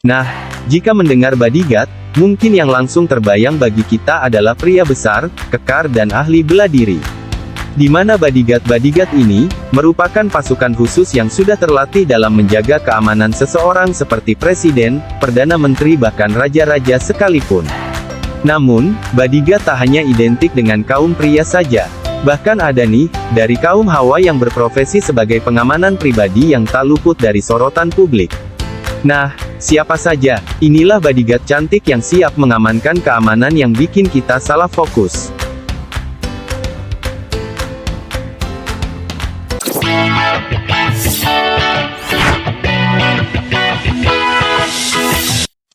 Nah, jika mendengar bodyguard, mungkin yang langsung terbayang bagi kita adalah pria besar, kekar dan ahli bela diri. Di mana bodyguard ini merupakan pasukan khusus yang sudah terlatih dalam menjaga keamanan seseorang seperti presiden, perdana menteri bahkan raja-raja sekalipun. Namun, bodyguard tak hanya identik dengan kaum pria saja. Bahkan ada nih, dari kaum Hawa yang berprofesi sebagai pengamanan pribadi yang tak luput dari sorotan publik. Nah, siapa saja? Inilah bodyguard cantik yang siap mengamankan keamanan yang bikin kita salah fokus.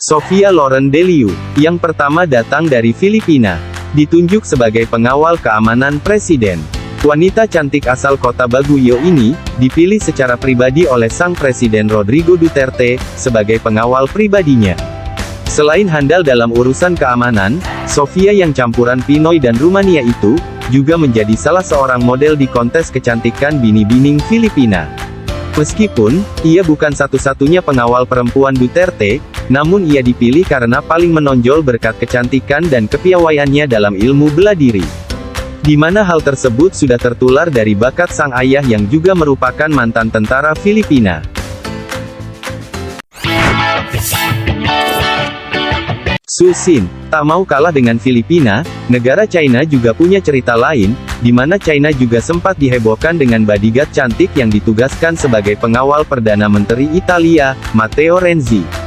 Sophia Loren Deliu, yang pertama datang dari Filipina, ditunjuk sebagai pengawal keamanan presiden. Wanita cantik asal kota Baguio ini, dipilih secara pribadi oleh sang Presiden Rodrigo Duterte, sebagai pengawal pribadinya. Selain handal dalam urusan keamanan, Sophia yang campuran Pinoy dan Rumania itu, juga menjadi salah seorang model di kontes kecantikan bini-bining Filipina. Meskipun, ia bukan satu-satunya pengawal perempuan Duterte, namun ia dipilih karena paling menonjol berkat kecantikan dan kepiawaiannya dalam ilmu bela diri. Di mana hal tersebut sudah tertular dari bakat sang ayah yang juga merupakan mantan tentara Filipina. Su Xin, tak mau kalah dengan Filipina, negara China juga punya cerita lain, di mana China juga sempat dihebohkan dengan bodyguard cantik yang ditugaskan sebagai pengawal Perdana Menteri Italia, Matteo Renzi.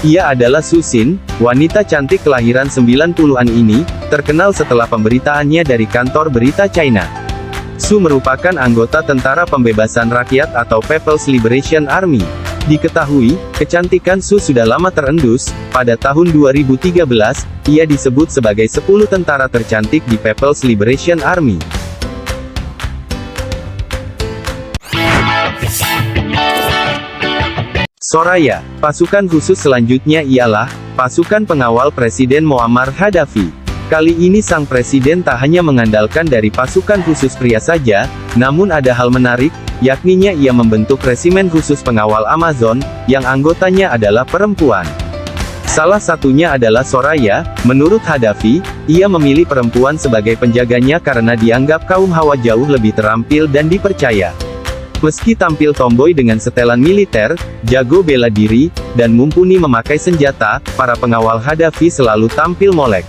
Ia adalah Su Xin, wanita cantik kelahiran 90-an ini, terkenal setelah pemberitaannya dari kantor berita China. Su merupakan anggota Tentara Pembebasan Rakyat atau People's Liberation Army. Diketahui, kecantikan Su sudah lama terendus. Pada tahun 2013, ia disebut sebagai 10 tentara tercantik di People's Liberation Army. Soraya, pasukan khusus selanjutnya ialah pasukan pengawal Presiden Muammar Gaddafi. Kali ini sang presiden tak hanya mengandalkan dari pasukan khusus pria saja, namun ada hal menarik, yakninya ia membentuk resimen khusus pengawal Amazon, yang anggotanya adalah perempuan. Salah satunya adalah Soraya. Menurut Gaddafi, ia memilih perempuan sebagai penjaganya karena dianggap kaum Hawa jauh lebih terampil dan dipercaya. Meski tampil tomboy dengan setelan militer, jago bela diri, dan mumpuni memakai senjata, para pengawal Gaddafi selalu tampil molek.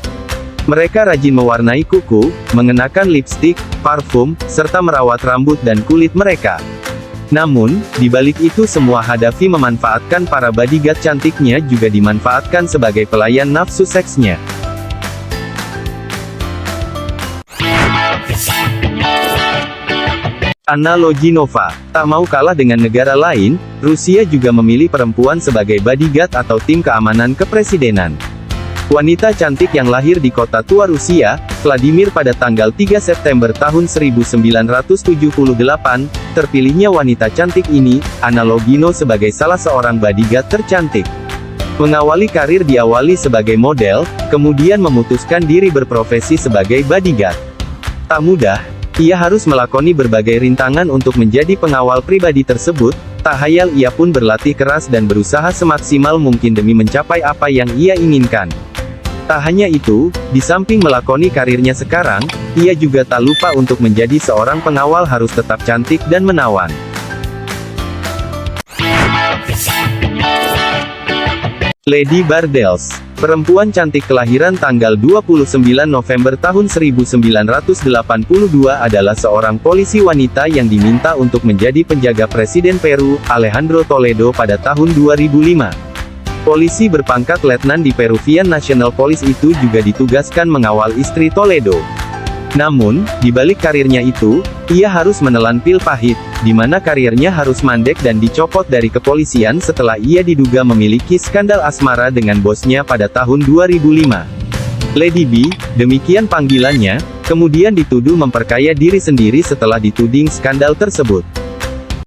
Mereka rajin mewarnai kuku, mengenakan lipstik, parfum, serta merawat rambut dan kulit mereka. Namun, di balik itu semua Gaddafi memanfaatkan para bodyguard cantiknya juga dimanfaatkan sebagai pelayan nafsu seksnya. Anna Loginova, tak mau kalah dengan negara lain, Rusia juga memilih perempuan sebagai bodyguard atau tim keamanan kepresidenan. Wanita cantik yang lahir di kota tua Rusia, Vladimir pada tanggal 3 September tahun 1978, terpilihnya wanita cantik ini, Anna Logino sebagai salah seorang bodyguard tercantik. Mengawali karir diawali sebagai model, kemudian memutuskan diri berprofesi sebagai bodyguard. Tak mudah, ia harus melakoni berbagai rintangan untuk menjadi pengawal pribadi tersebut. Tak hayal ia pun berlatih keras dan berusaha semaksimal mungkin demi mencapai apa yang ia inginkan. Tak hanya itu, di samping melakoni karirnya sekarang, ia juga tak lupa untuk menjadi seorang pengawal harus tetap cantik dan menawan. Lady Bardels, perempuan cantik kelahiran tanggal 29 November tahun 1982 adalah seorang polisi wanita yang diminta untuk menjadi penjaga Presiden Peru, Alejandro Toledo pada tahun 2005. Polisi berpangkat letnan di Peruvian National Police itu juga ditugaskan mengawal istri Toledo. Namun, di balik karirnya itu, ia harus menelan pil pahit, di mana karirnya harus mandek dan dicopot dari kepolisian setelah ia diduga memiliki skandal asmara dengan bosnya pada tahun 2005. Lady B, demikian panggilannya, kemudian dituduh memperkaya diri sendiri setelah dituding skandal tersebut.